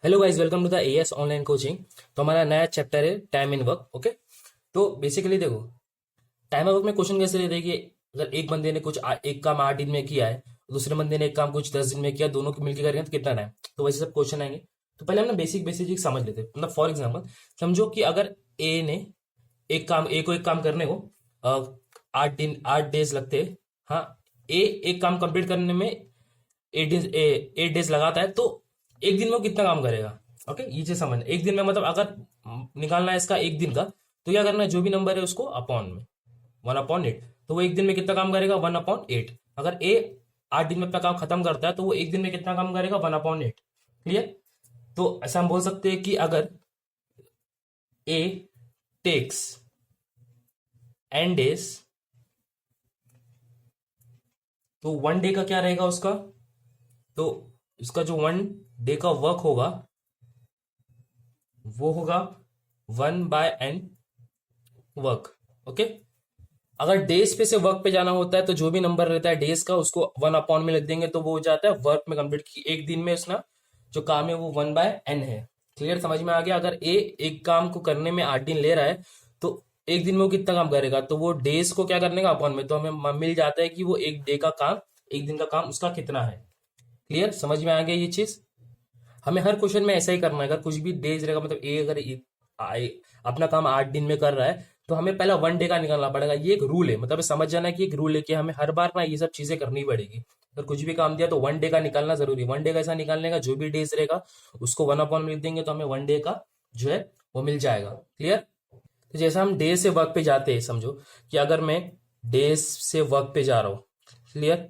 Hello guys, welcome to the AS online coaching. तो हमारा नया चैप्टर है टाइम इन वर्क। ओके, तो बेसिकली देखो, टाइम इन वर्क में क्वेश्चन कैसे रहते हैं कि अगर एक बंदे ने एक काम 8 दिन में किया है, दूसरे बंदे ने एक काम कुछ 10 दिन में किया, दोनों को मिलकर करेंगे तो कितना टाइम, तो वैसे सब क्वेश्चन आएंगे। तो पहले हम ना बेसिक बेसिक चीज समझ लेते हैं। मतलब फॉर एग्जाम्पल समझो कि अगर ए को एक काम करने को 8 दिन 8 डेज लगते हैं। हाँ, ए एक काम कंप्लीट करने में 8 डेज लगाता है, तो एक दिन में वो कितना काम करेगा। ओके, ये चीज समझना। एक दिन में मतलब अगर निकालना है इसका एक दिन का, तो क्या करना है, जो भी नंबर है उसको अपॉन में 1/8। तो वो एक दिन में कितना काम करेगा, 1/8। अगर ए 8 दिन में अपना काम खत्म करता है, तो वो एक दिन में कितना काम करेगा, 1/8। क्लियर। तो ऐसा हम बोल सकते हैं कि अगर ए टेक्स n डेज, तो 1 डे का क्या रहेगा उसका, तो इसका जो 1 डे का वर्क होगा वो होगा 1/n वर्क। ओके, अगर डेज पे से वर्क पे जाना होता है, तो जो भी नंबर रहता है डेज का उसको 1/n में लिख देंगे, तो वो हो जाता है वर्क में कंप्लीट की। एक दिन में उसना जो काम है वो 1/n है। क्लियर, समझ में आ गया। अगर ए एक काम को करने में 8 दिन ले रहा है, तो एक दिन में वो कितना काम करेगा, तो वो डेज को क्या करने का अपॉन में, तो हमें मिल जाता है कि वो एक डे का काम, एक दिन का काम उसका कितना है। क्लियर, समझ में आ गया ये चीज। हमें हर क्वेश्चन में ऐसा ही करना है। अगर कुछ भी डेज रहेगा, मतलब ए अगर अपना काम 8 दिन में कर रहा है, तो हमें पहला 1 डे का निकालना पड़ेगा। ये एक रूल है, मतलब समझ जाना है कि एक रूल है कि हमें हर बार ना ये सब चीजें करनी पड़ेगी। अगर कुछ भी काम दिया तो 1 डे का निकालना जरूरी है। 1 डे का ऐसा निकालने का, जो भी डेज रहेगा उसको 1/n लिख देंगे, तो हमें 1 डे का जो है वो मिल जाएगा। क्लियर। तो जैसा हम डे से वर्क पे जाते हैं, समझो कि अगर मैं डेज से वर्क पे जा रहा हूँ। क्लियर।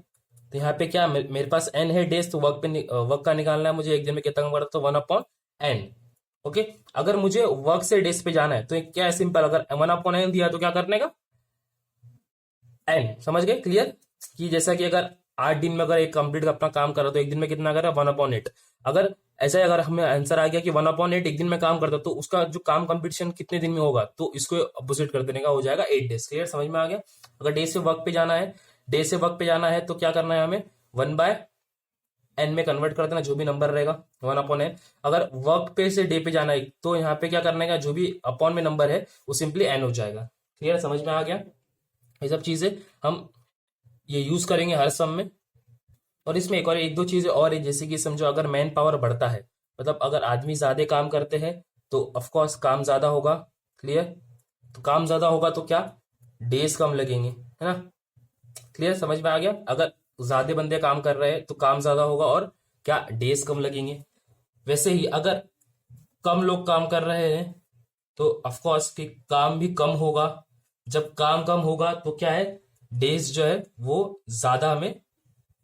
तो यहाँ पे क्या, मेरे पास n है डेज, तो वर्क का निकालना है मुझे, एक दिन में कितना काम करता है, तो 1/n। ओके, अगर मुझे वर्क से डेज पे जाना है, तो क्या है, सिंपल। अगर 1/n दिया तो क्या करने का, n। समझ गए। क्लियर, कि जैसा कि अगर 8 दिन में अगर एक कंप्लीट अपना काम करा, तो एक दिन में कितना करा, 1/8। अगर ऐसा है, अगर हमें आंसर आ गया कि 1/8 एक दिन में काम करता, तो उसका जो काम कंप्लीशन कितने दिन में होगा, तो इसको अपोजिट कर देने का हो जाएगा 8 डेज। क्लियर, समझ में आ गया। अगर डे से वर्क पे जाना है, डे से वर्क पे जाना है, तो क्या करना है हमें, 1/n में कन्वर्ट कर देना, जो भी नंबर रहेगा 1/n। अगर वर्क पे से डे पे जाना है, तो यहाँ पे क्या करने का, जो भी अपॉन में नंबर है वो सिंपली n हो जाएगा। क्लियर, समझ में आ गया। ये सब चीजें हम ये यूज करेंगे हर सम में। और इसमें एक और एक दो चीजें और है, जैसे कि समझो अगर मैन पावर बढ़ता है, मतलब अगर आदमी ज्यादा काम करते हैं, तो ऑफकोर्स काम ज्यादा होगा। क्लियर। तो काम ज्यादा होगा तो क्या, डेज कम लगेंगे, है ना। क्लियर, समझ में आ गया। अगर ज्यादा बंदे काम कर रहे हैं तो काम ज्यादा होगा, और क्या, डेज कम लगेंगे। वैसे ही अगर कम लोग काम कर रहे हैं, तो ऑफकोर्स कि काम भी कम होगा। जब काम कम होगा तो क्या है, डेज जो है वो ज्यादा हमें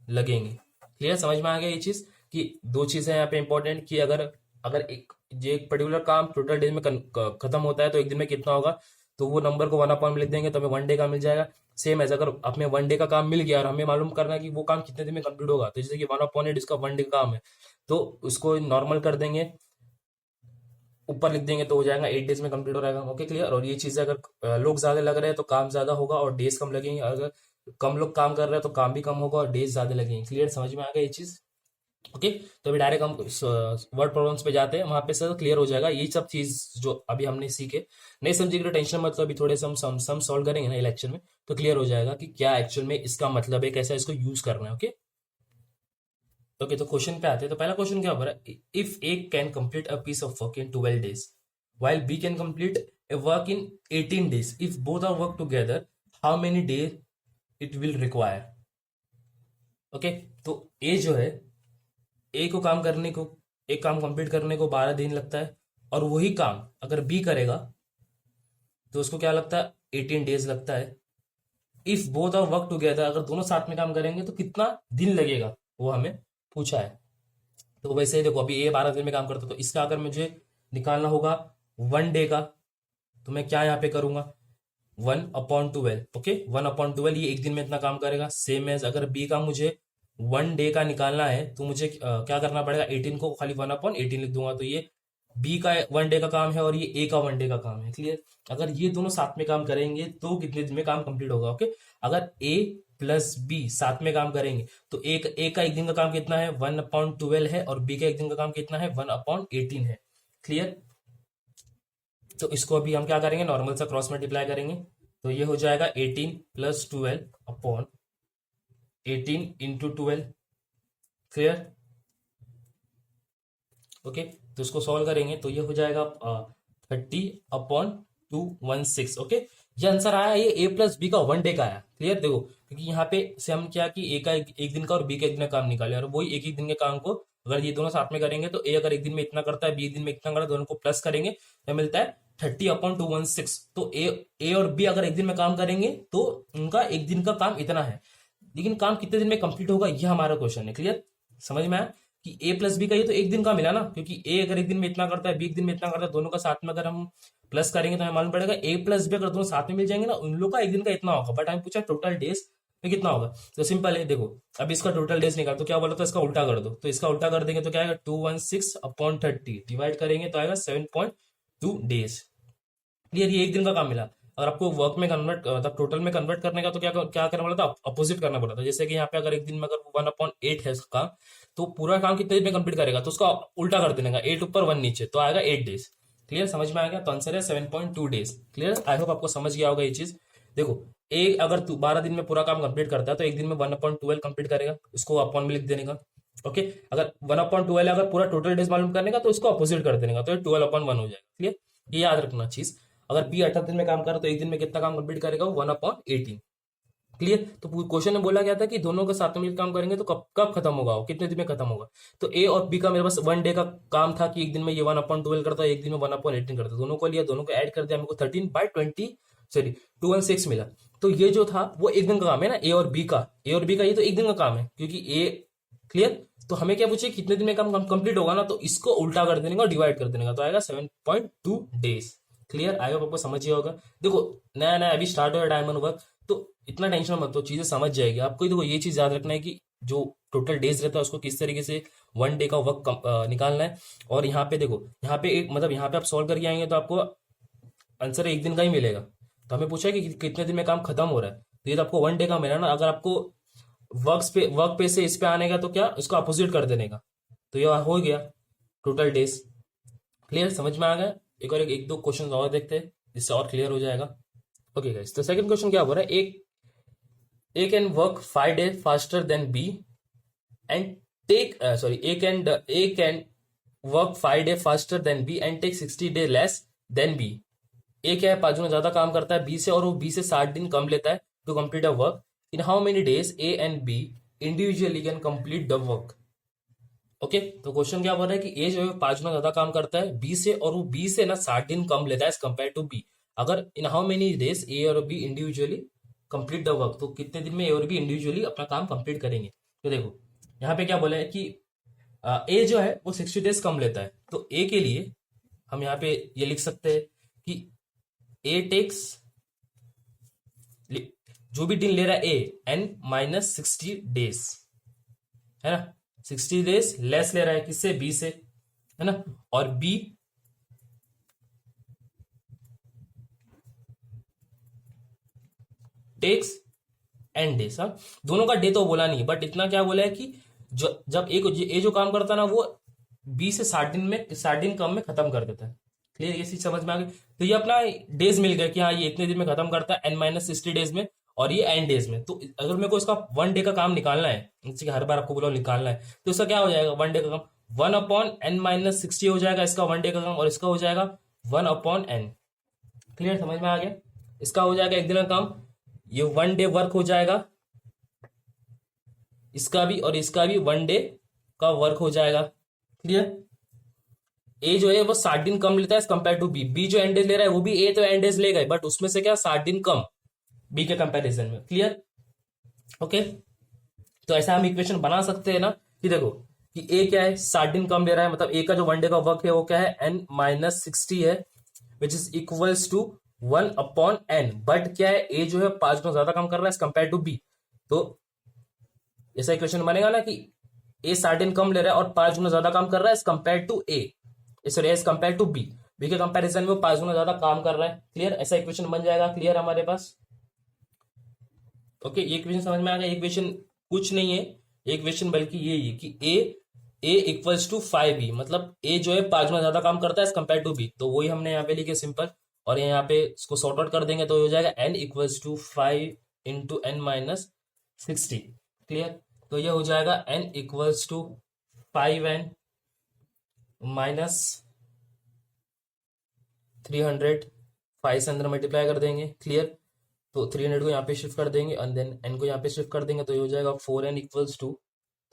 लगेंगे। क्लियर, समझ में आ गया ये चीज। कि दो चीजें यहाँ पे इंपॉर्टेंट, कि अगर अगर एक पर्टिकुलर काम टोटल डेज में खत्म होता है, तो एक दिन में कितना होगा, तो वो नंबर को 1/n में लिख देंगे, तो हमें 1 डे का मिल जाएगा। सेम एज अगर हमें 1 डे का काम मिल गया और हमें मालूम करना है कि वो काम कितने दिन में कंप्लीट होगा, तो जैसे कि 1/8 इसका 1 डे का काम है, तो उसको नॉर्मल कर देंगे, ऊपर लिख देंगे, तो हो जाएगा 8 डेज में कंप्लीट हो जाएगा। Okay, clear. और ये चीजें अगर लोग ज्यादा लग रहे हैं तो काम ज्यादा होगा और डेज कम लगेंगे। अगर कम लोग काम कर रहे हैं तो काम भी कम होगा और डेज ज्यादा लगेंगे। क्लियर, समझ में आ गया ये चीज। ओके, तो अभी डायरेक्ट हम वर्ड प्रॉब्लम्स पे जाते हैं, वहां पे सर क्लियर हो जाएगा ये सब चीज जो अभी हमने सीखे। नहीं समझेगी तो टेंशन मत लो, अभी थोड़े से हम सम सॉल्व करेंगे ना इलेक्शन में, तो क्लियर हो जाएगा कि क्या एक्चुअल में इसका मतलब है, कैसा इसको यूज करना है। ओके। ओके, तो क्वेश्चन पे आते हैं। तो पहला क्वेश्चन क्या हो रहा है, if A can complete a piece of work in 12 days, while B can complete a work in 18 days. If both are work together, how many days it will require? Okay, तो ए जो है, ए को काम करने को, एक काम कंप्लीट करने को 12 दिन लगता है, और वही काम अगर बी करेगा तो उसको क्या लगता है, 18 डेज लगता है। If both are work together, अगर दोनों साथ में काम करेंगे तो कितना दिन लगेगा, वो हमें पूछा है। तो वैसे ही देखो, अभी ए 12 दिन में काम करता है, तो इसका अगर मुझे निकालना होगा 1 डे का, तो मैं क्या यहाँ पे करूंगा, 1/12। ओके, 1/12, ये एक दिन में इतना काम करेगा। सेम एज अगर बी का मुझे 1 डे का निकालना है, तो मुझे क्या करना पड़ेगा, 18 को खाली 1/18 लिख दूंगा, तो ये बी का 1 डे का काम है और ये ए का 1 डे का काम है। क्लियर। अगर ये दोनों साथ में काम करेंगे तो कितने दिन में काम कंप्लीट होगा। ओके, अगर ए प्लस बी साथ में काम करेंगे तो ए का एक दिन का काम कितना है 1/12 है और बी का एक दिन का काम कितना है 1/18 है। क्लियर। तो इसको अभी हम क्या करेंगे नॉर्मल सा क्रॉस मल्टीप्लाई करेंगे तो ये हो जाएगा 18 + 12/18 इंटू 12। क्लियर। ओके तो इसको सॉल्व करेंगे तो ये हो जाएगा 30/216। ओके ये आंसर आया, ये ए प्लस बी का 1 डे का आया। क्लियर। देखो क्योंकि यहाँ पे से हम क्या कि ए का एक दिन का और बी का एक दिन का काम निकाले और वही एक दिन के काम को अगर ये दोनों साथ में करेंगे तो ए अगर एक दिन में इतना करता है बी एक दिन में इतना करता है दोनों को प्लस करेंगे तो मिलता है 30/216। तो ए और बी अगर एक दिन में काम करेंगे तो उनका एक दिन का काम इतना है, लेकिन काम कितने दिन में कंप्लीट होगा ये हमारा क्वेश्चन है। क्लियर। समझ में आया कि ए प्लस बी का ये तो एक दिन का मिला ना, क्योंकि ए अगर एक दिन में इतना करता है बी एक दिन में इतना करता है, दोनों का साथ में अगर हम प्लस करेंगे तो हमें मालूम पड़ेगा ए प्लस बी अगर दोनों साथ में मिल जाएंगे ना उन लोग का एक दिन का इतना होगा। बट हमें पूछा टोटल डेज में कितना होगा, तो सिंपल है। देखो अब इसका टोटल डेज निकाल तो क्या बोला, तो इसका उल्टा कर दो, तो इसका उल्टा कर देंगे तो क्या आएगा 216/30 डिवाइड करेंगे तो आएगा 7.2 डेज। क्लियर। ये एक दिन का काम मिला। अगर आपको वर्क में कन्वर्ट मतलब टोटल में कन्वर्ट करने का तो क्या क्या करना बोला था, अपोजिट करना बोला था। जैसे कि यहाँ पे अगर एक दिन में अगर 1/8 है इसका काम तो पूरा काम कितने दिन में कंप्लीट करेगा, तो उसका उल्टा कर देने का 8 ऊपर 1 नीचे तो आएगा 8 डेज। क्लियर। समझ में आ गया। तो आंसर है 7.2 डेज। क्लियर। आई होप आपको समझ गया होगा ये चीज। देखो ए अगर 12 दिन में पूरा काम कंप्लीट करता है तो एक दिन में 1/12 कंप्लीट करेगा, उसको अपॉन में लिख देने का। ओके अगर 1/12 अगर पूरा टोटल डेज मालूम करने का तो इसको अपोजिट कर देने का, तो 12/1 हो जाएगा। क्लियर। ये याद रखना चीज। अगर बी 18 दिन में काम कर रहा तो एक दिन में कितना काम कंप्लीट करेगा 1/18। क्लियर। तो क्वेश्चन में बोला गया था कि दोनों का साथ में मिलकर काम करेंगे तो कब कब खत्म होगा, वो कितने दिन में खत्म होगा। तो ए और बी का मेरे पास 1 डे का काम था कि एक दिन में ये 1/12 करता है एक दिन में 1/18 करता है, दोनों को लिया दोनों को ऐड कर दिया हमको 13/20 सॉरी 216 मिला। तो ये जो था वो एक दिन का काम है ना ए और बी का, ये तो एक दिन का काम है क्योंकि ए। क्लियर। तो हमें क्या पूछे कितने दिन में काम कंप्लीट होगा ना, तो इसको उल्टा कर देने का और डिवाइड कर देने का तो आएगा 7.2 डेज। क्लियर। आई होप आपको समझ गया होगा। देखो नया नया अभी स्टार्ट हुआ डायमंड वर्क तो इतना टेंशन मत, तो चीजें समझ जाएगी आपको। देखो ये चीज याद रखना है कि जो टोटल डेज रहता है उसको किस तरीके से 1 डे का वर्क निकालना है। और यहाँ पे देखो यहाँ पे एक मतलब यहाँ पे आप सॉल्व करके आएंगे तो आपको आंसर एक दिन का ही मिलेगा। तो हमें पूछा है कि कितने दिन में काम खत्म हो रहा है, तो ये तो आपको 1 डे का मिला ना। अगर आपको वर्क पे से इस पे आने का तो क्या इसको अपोजिट कर देने का, तो ये हो गया टोटल डेज। क्लियर। समझ में आ गया। एक और एक दो क्वेश्चन और देखते हैं जिससे और क्लियर हो जाएगा। ओके गाइस तो सेकंड क्वेश्चन क्या हो रहा है, A can work 5 day faster than B and take A can work 5 day faster than B and take 60 day less than B. A क्या है 5 गुना ज्यादा काम करता है बी से और वो बी से 60 दिन कम लेता है to complete a work. In how many days A and B individually can complete the work. Okay तो क्वेश्चन क्या बोल रहा है कि ए जो है 5 गुना ज्यादा काम करता है बी से और वो बी से ना 60 दिन कम लेता है एज कम्पेयर टू बी। अगर in how many days A और B individually complete the work, तो कितने दिन में ए और बी इंडिविजुअली अपना काम कंप्लीट करेंगे। तो देखो यहाँ पे क्या बोला है कि ए जो है वो 60 डेज कम लेता है, तो ए के लिए हम यहाँ पे ये लिख सकते हैं कि ए टेक्स जो भी दिन ले रहा है ए n - 60 डेज है ना, 60 डेज लेस ले रहा है किससे बी से है ना, और बी टेक्स एंड डेज। हाँ दोनों का डे तो बोला नहीं बट इतना क्या बोला है कि जब ए जो काम करता है ना वो बी से 60 दिन कम में खत्म कर देता है। क्लियर। ये चीज समझ में आ गई। तो ये अपना डेज मिल गया कि हाँ ये इतने दिन में खत्म करता है n - 60 डेज में और ये एंड डेज में। तो अगर मेरे को इसका 1 डे का काम निकालना है, जैसे कि हर बार आपको बोला निकालना है, तो इसका क्या हो जाएगा 1 डे का काम 1/n - 60 हो जाएगा इसका 1 डे का काम, और इसका हो जाएगा 1/n। क्लियर। समझ में आ गया। इसका हो जाएगा एक दिन का काम, ये 1 डे वर्क हो जाएगा इसका भी, और इसका भी 1 डे का वर्क हो जाएगा। क्लियर। ए जो है वो 60 दिन कम लेता है कंपेयर टू बी। बी जो एंडेज ले रहा है वो भी ए तो एंडेज ले गए बट उसमें से क्या 60 दिन कम बी के कंपैरिजन में। क्लियर। ओके तो ऐसा हम इक्वेशन बना सकते हैं ना कि देखो कि ए क्या है 60 दिन कम ले रहा है, मतलब ए का जो 1 डे का वर्क है वो क्या है n - 60 है which is equals to 1/n। But क्या है ए जो है 5 गुना ज्यादा काम कर रहा है कंपेयर टू बी। तो ऐसा इक्वेशन बनेगा ना कि ए 60 दिन कम ले रहा है और 5 गुना ज्यादा काम कर रहा है compare to A, sorry as compare to B. B के कंपैरिजन में वो 5 गुना ज्यादा काम कर रहा है। क्लियर। ऐसा इक्वेशन बन जाएगा। क्लियर हमारे पास। ओके, ये इक्वेशन समझ में आ गया। इक्वेशन कुछ नहीं है, एक क्वेश्चन बल्कि ये ही कि ए इक्वल्स टू 5b, मतलब ए जो है 5 में ज्यादा काम करता है एज कम्पेयर टू बी, तो वही हमने यहाँ पे लिखे सिंपल। और यहाँ पे इसको सॉर्ट आउट कर देंगे तो हो जाएगा n equals to 5 into n minus 60। Clear, तो ये हो जाएगा n equals to 5n minus 300, 5 से अंदर मल्टीप्लाई कर देंगे। क्लियर, तो 300 को यहाँ पे शिफ्ट कर देंगे और देन n को यहाँ पे शिफ्ट कर देंगे तो ये हो जाएगा 4n इक्वल्स टू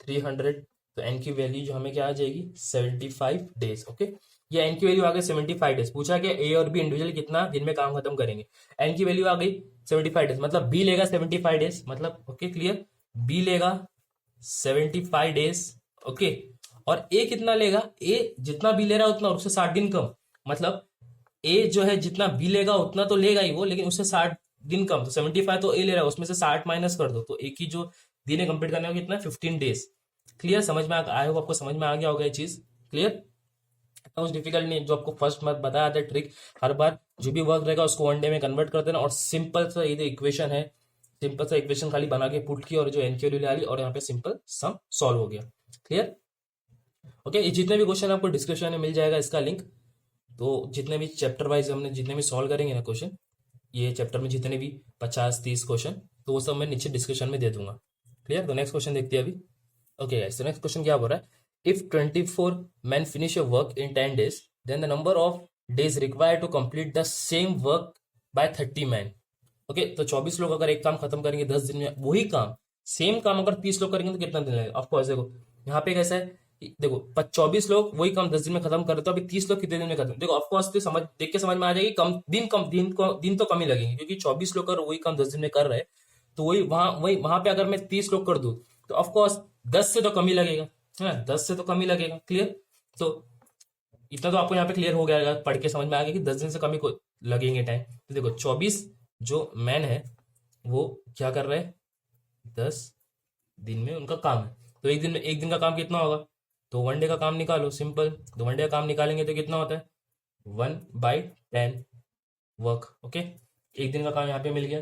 300। तो n की वैल्यू जो हमें क्या आ जाएगी 75 डेज। ओके, ये n की वैल्यू आ गई 75 डेज। पूछा कि ए और बी इंडिविजुअल कितना दिन में काम खत्म करेंगे, n की वैल्यू आ गई 75 डेज, मतलब बी लेगा 75 डेज, मतलब ओके क्लियर, बी लेगा 75 डेज। ओके, और ए कितना लेगा, ए जितना बी ले रहा है उतना और उससे 60 दिन कम, मतलब ए जो है जितना बी लेगा उतना तो लेगा ही वो, लेकिन उससे 60 दिन कम। तो 75 तो ए ले रहा है, उसमें से 60 माइनस कर दो तो ए की जो दिन है कंप्लीट करने में कितना 15 डेज। क्लियर, समझ में आई होप आपको समझ में आ गया होगा ये चीज। क्लियर, कुछ डिफिकल्ट नहीं है, जो आपको फर्स्ट मत बताया था ट्रिक, हर बार जो भी वर्क रहेगा उसको 1 डे में कन्वर्ट कर देना और सिंपल सा ये इक्वेशन है, सिंपल सा इक्वेशन खाली बना के पुट की और जो एन की वैल्यू ली और यहाँ पे सिंपल सम सॉल्व हो गया। क्लियर, ओके, ये जितने भी क्वेश्चन आपको डिस्क्रिप्शन में मिल जाएगा इसका लिंक। तो जितने भी चैप्टर वाइज हमने जितने भी सॉल्व करेंगे ना क्वेश्चन, ये चैप्टर में जितने भी 50-30 क्वेश्चन, तो वो सब मैं नीचे डिस्क्रिप्शन में दे दूंगा। क्लियर, तो नेक्स्ट क्वेश्चन देखते हैं अभी। ओके गाइस, तो नेक्स्ट क्वेश्चन क्या बोल रहा है, if 24 men finish a work in 10 days, then the number of days required to complete the same work by 30 men। Okay, तो 24 लोग अगर एक काम खत्म करेंगे 10 दिन में, वही काम सेम काम अगर 30 लोग करेंगे तो कितना दिन लगेगा। ऑफकोर्स देखो यहाँ पे कैसा है, देखो 24 लोग वही काम 10 दिन में खत्म कर रहे तो अभी 30 लोग कितने दिन में खत्म, देखो ऑफकोर्स तो समझ देख के समझ में आ जाएगी, कम दिन तो कम ही लगेंगे, क्योंकि 24 लोग अगर वही काम 10 दिन में कर रहे हैं तो वही वहां पे अगर मैं 30 लोग कर दूं तो ऑफकोर्स 10 से तो कम ही लगेगा, है ना, 10 से तो कम ही लगेगा। क्लियर, तो इतना तो आपको यहाँ पे क्लियर हो गया है, पढ़ के समझ में आ गया कि 10 दिन से कम ही लगेंगे टाइम। तो देखो 24 जो मैन है वो क्या कर रहे हैं, 10 दिन में उनका काम है, तो एक दिन का काम कितना होगा, तो 1 डे का काम निकालो सिंपल। तो 1 डे का काम निकालेंगे तो कितना होता है 1/10 वर्क। ओके, एक दिन का काम यहाँ पे मिल गया।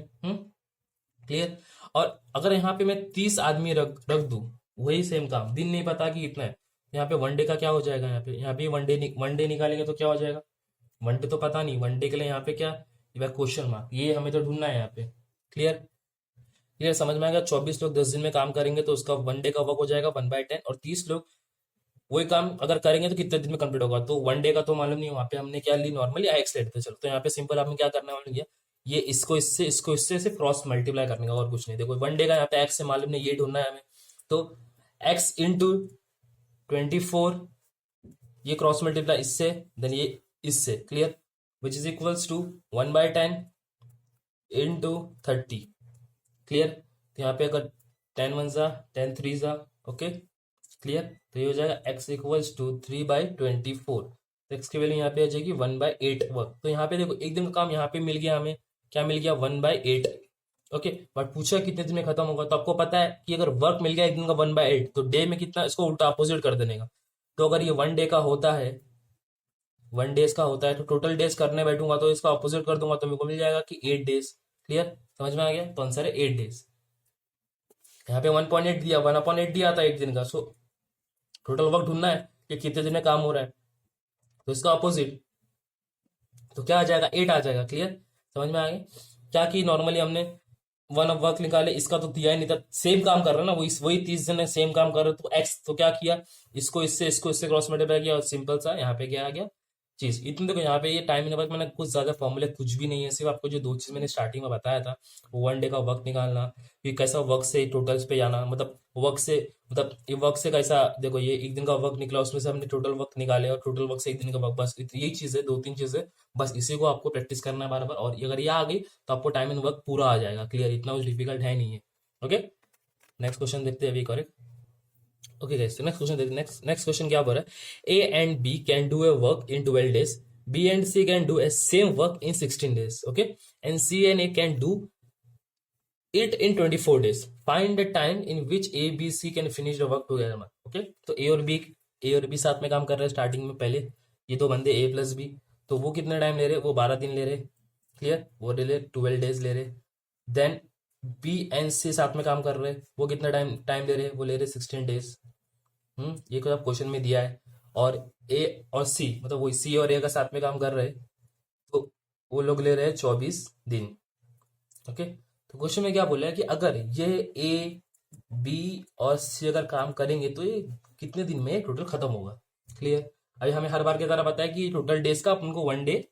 क्लियर, और अगर यहाँ पे मैं 30 आदमी रख रख दूं वही सेम काम, दिन नहीं पता कि कितना है, यहाँ पे 1 डे का क्या हो जाएगा, यहाँ पे 1 डे निकालेंगे तो क्या हो जाएगा, 1 डे तो पता नहीं, 1 डे के लिए यहाँ पे क्या, क्वेश्चन मार्क, ये हमें तो ढूंढना है यहाँ पे। क्लियर, क्लियर समझ में आएगा। 24 लोग 10 दिन में काम करेंगे तो उसका 1 डे का वर्क हो जाएगा 1/10, और 30 लोग वही काम अगर करेंगे तो कितने दिन में कंप्लीट होगा, तो 1 डे का तो मालूम नहीं, वहां पे हमने क्या ली नॉर्मली एक्स लेते चलो, तो यहाँ पे सिंपल आपने क्या करना मालूम किया, ये इसको इससे से क्रॉस मल्टीप्लाई करने का और कुछ नहीं। देखो 1 डे का यहाँ पे एक्स से मालूम नहीं, ये ढूंढना है हमें, तो एक्स इंटू 24, ये क्रॉस मल्टीप्लाई इससे, देन ये इससे। Clear, which is equals to 1/10 into 30। Clear, तो यहाँ पे अगर 10 1 जा 10 3 जा, ओके क्लियर, तो ये हो जाएगा x इक्वल्स टू 3/24, तो x की वैल्यू यहाँ पे आ जाएगी 1/8 वर्क। तो यहाँ पे देखो एक दिन का काम यहाँ पे मिल गया, हमें क्या मिल गया 1/8। ओके, बट पूछा कितने दिन में खत्म होगा, तो आपको पता है कि अगर वर्क मिल गया एक दिन का 1/8 तो डे में कितना, इसको उल्टा अपोजिट कर देने का। तो अगर ये 1 डे का होता है, 1 डेज का होता है, तो टोटल डेज करने बैठूंगा तो इसका अपोजिट कर दूंगा तो मेरे को मिल जाएगा कि 8 डेज। क्लियर, समझ में आ गया, तो आंसर है 8 डेज। यहाँ पे 1.8 दिया, 1/8 दिया था एक दिन का, सो टोटल वर्क ढूंढना है कि कितने दिन में काम हो रहा है, तो इसका अपोजिट, तो क्या आ जाएगा 8 आ जाएगा। क्लियर, समझ में आ गया। क्या कि नॉर्मली हमने 1 ऑफ वर्क निकाले, इसका तो दिया ही नहीं था, सेम काम कर रहा है ना, वही 30 दिन सेम काम कर रहे, तो एक्स तो क्या किया, इसको इससे क्रॉस मल्टीप्लाई किया और सिंपल सा यहाँ पे क्या आ गया चीज। इतने देखो यहाँ पे ये टाइम इन वर्क मैंने कुछ ज्यादा फॉर्मूले कुछ भी नहीं है, सिर्फ आपको जो 2 चीज मैंने स्टार्टिंग में बताया था, वो 1 डे का वर्क निकालना, फिर कैसा वर्क से टोटल्स पे जाना, मतलब ये वर्क से कैसा, देखो ये एक दिन का वर्क निकला उसमें से हमने टोटल वर्क निकाले और टोटल वर्क से एक दिन का वर्क, बस यही चीज है, 2-3 चीजें, बस इसी को आपको प्रैक्टिस करना है बार बार, और अगर ये आ गई तो आपको टाइम एंड वर्क पूरा आ जाएगा। क्लियर, इतना कुछ डिफिकल्ट है नहीं है। ओके, नेक्स्ट क्वेश्चन देखते हैं अभी, correct. Okay guys, next question देखते हैं। नेक्स्ट क्वेश्चन क्या बोल रहा है, A and B can do a work in 12 days, B and C can do a same work in 16 days, okay, and C and A can do it in 24 days, find the time in which A B C can finish the work together. Okay, तो A और B साथ में काम कर रहे हैं starting में, पहले ये 2 बंदे ए प्लस बी, तो वो कितने टाइम ले रहे, वो 12 दिन ले रहे। क्लियर, वो ले रहे 12 डेज ले रहे। देन बी एंड सी साथ में काम कर रहे हैं, वो कितना टाइम टाइम ले रहे हैं, वो ले रहे हैं 16 डेज। ये कुछ आप क्वेश्चन में दिया है। और ए और सी, मतलब वही सी और ए का साथ में काम कर रहे हैं, तो वो लोग ले रहे हैं 24 दिन। ओके, तो क्वेश्चन में क्या बोला है कि अगर ये ए बी और सी अगर काम करेंगे तो ये कितने दिन में टोटल खत्म होगा। क्लियर। अभी हमें हर बार की तरह पता है कि टोटल डेज का अपन को 1 डे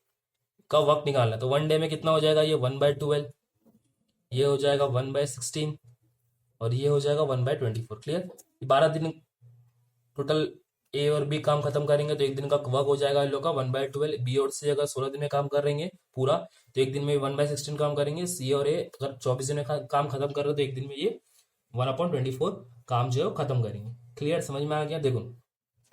का वक्त निकालना है, तो 1 डे में कितना हो जाएगा, ये 1/12, ये हो जाएगा 1/16, और ये हो जाएगा 1/24। क्लियर। 12 दिन टोटल ए और बी काम खत्म करेंगे तो एक दिन का वर्क हो जाएगा इन लोग का 1/12। बी और सी अगर 16 दिन में काम कर रहे हैं पूरा, तो एक दिन में 1/16 काम करेंगे। सी और ए अगर 24 दिन में काम खत्म कर रहे हो तो एक दिन में ये 1/24 काम जो है वो खत्म करेंगे। क्लियर, समझ में आ गया। देखो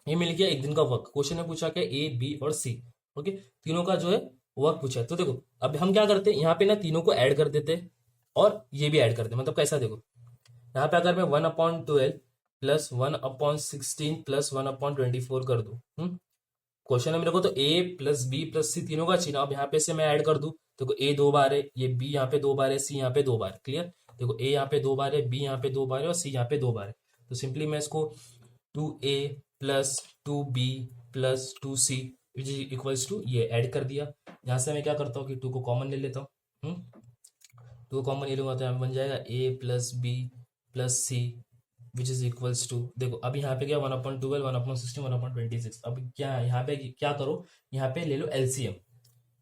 ये मिल गया एक दिन का वर्क। क्वेश्चन में पूछा क्या, ए बी और सी, ओके, तीनों का जो है वर्क पूछा है। तो देखो अब हम क्या करते हैं, यहाँ पे ना तीनों को ऐड कर देते हैं और ये भी ऐड कर देते हैं। मतलब कैसा, देखो यहाँ पे अगर मैं 1/12 प्लस 1/16 प्लस 1/24 कर दूं, क्वेश्चन में मेरे को तो ए प्लस बी प्लस सी तीनों का चाहिए। अब यहाँ पे से मैं ऐड कर दूं, देखो ए 2 बार है, ये बी यहाँ पे 2 बार है, सी यहाँ पे 2 बार। क्लियर। देखो ए यहाँ पे 2 बार है, बी यहाँ पे 2 बार है, और सी यहाँ पे 2 बार है। तो सिंपली मैं इसको 2a plus 2b plus 2c which is equals to ये ऐड कर दिया। यहाँ से मैं क्या करता हूँ कि 2 को कॉमन ले लेता हूँ। 2 कॉमन ले लूंगा तो यहाँ पे बन जाएगा a plus B plus C which is equals to, देखो अब यहाँ पे क्या 1/12 1/16 1/26। अब क्या यहाँ पे क्या करो, यहाँ पे ले लो एलसीएम।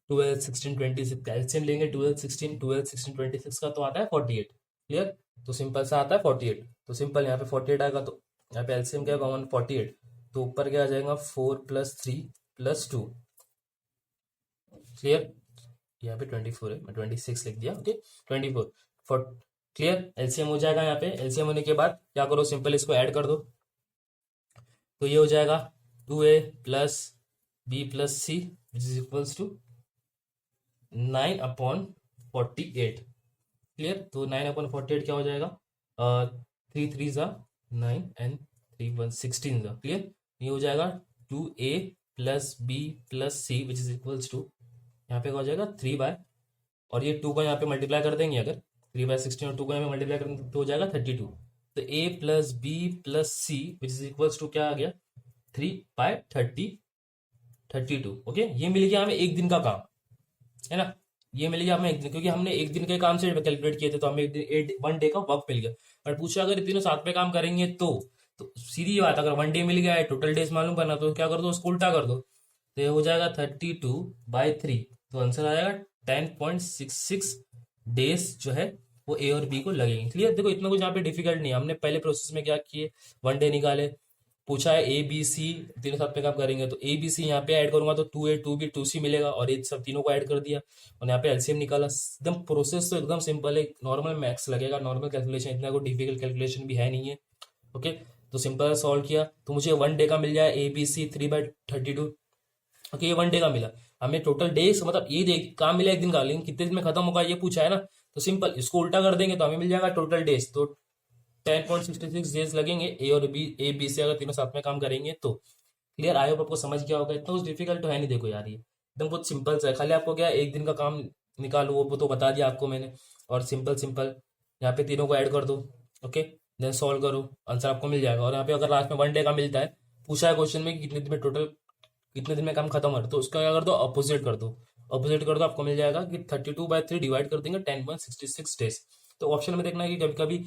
12 16 26 का एलसीएम लेंगे, 12 16 26 का तो आता है 48। क्लियर। तो सिंपल सा आता है 48, तो सिंपल यहाँ पे 48 आएगा, तो यहाँ पे एलसीएम क्या होगा 148, तो ऊपर क्या आ जाएगा 4 + 3 + 2। क्लियर। यहाँ पे 24 है, मैं 26 लिख दिया। Okay 24 for clear. एलसीएम हो जाएगा। यहाँ पे एलसीएम होने के बाद क्या करो, सिंपल इसको ऐड कर दो, तो ये हो जाएगा 2a plus B plus C which is equals to 9/48। Clear. तो 9/48 क्या हो जाएगा, 3 3 ज़ा 9 एंड 3 1 16 ज़ा। क्लियर। ये हो जाएगा 2a plus B plus C which is equals to, यहाँ पे क्या हो जाएगा 3 और ये 2 को यहाँ पे मल्टीप्लाई कर देंगे, अगर 3/16 और 2 को यहाँ पे मल्टीप्लाई करेंगे तो हो जाएगा 32। तो a plus B plus C which is equals to क्या आ गया 3/32। ओके, ये मिल गया हमें एक दिन का काम, है ना। ये मिल गया हमें एक दिन, क्योंकि हमने एक दिन के काम से कैलकुलेट किए थे, तो हमें एक दिन 1 डे का वर्क मिल गया। पर पूछा अगर ये तीनों साथ में काम करेंगे तो सीधी बात, अगर 1 डे मिल गया है, टोटल डेज मालूम करना, तो क्या कर दो, उसको उल्टा कर दो, तो ये हो जाएगा 32/3। तो आंसर आएगा 10.66 डेज जो है वो ए और बी को लगेंगे। क्लियर। देखो इतना कुछ यहाँ पे डिफिकल्ट नहीं है, हमने पहले प्रोसेस में क्या किए, 1 डे निकाले, पूछा है ए बी सी तीनों साथ में काम करेंगे, तो ए बी सी यहाँ पे ऐड करूंगा तो 2a 2b 2c मिलेगा, और ये सब तीनों को ऐड कर दिया और यहाँ पे एलसीएम निकाला। एकदम प्रोसेस तो एकदम सिंपल है, नॉर्मल मैथ्स लगेगा, नॉर्मल कैलकुलेशन, इतना कोई डिफिकल्ट कैलकुलेशन भी है नहीं है। ओके, तो सिंपल सॉल्व किया तो मुझे 1 डे का मिल जाए ए बी सी 3/32। ओके, ये 1 डे का मिला हमें। टोटल डेज मतलब ये देख काम मिला एक दिन का, लेकिन कितने दिन में खत्म होगा ये पूछा है ना, तो सिंपल इसको उल्टा कर देंगे तो हमें मिल जाएगा टोटल डेज। तो 10.66 डेज लगेंगे ए बी से अगर तीनों साथ में काम करेंगे तो। क्लियर। आई होप आपको समझ गया होगा, इतना कुछ डिफिकल्ट तो है नहीं। देखो यार ये एकदम बहुत सिंपल सा है, खाली आपको क्या एक दिन का काम निकालो, वो तो बता दिया आपको मैंने। और सिंपल सिंपल यहाँ पे तीनों को ऐड कर दो, ओके, देन सॉल्व करो, आंसर आपको मिल जाएगा। और यहाँ पे अगर लास्ट में 1 डे का मिलता है, पूछा है क्वेश्चन में कि कितने दिन में टोटल, कितने दिन में काम खत्म हो रहा है, तो उसका क्या कर दो, अपोजिट कर दो। अपोजिट कर दो, आपको मिल जाएगा कि 32/3 डिवाइड कर देंगे 10.66 डेज। तो ऑप्शन में देखना है कि कभी कभी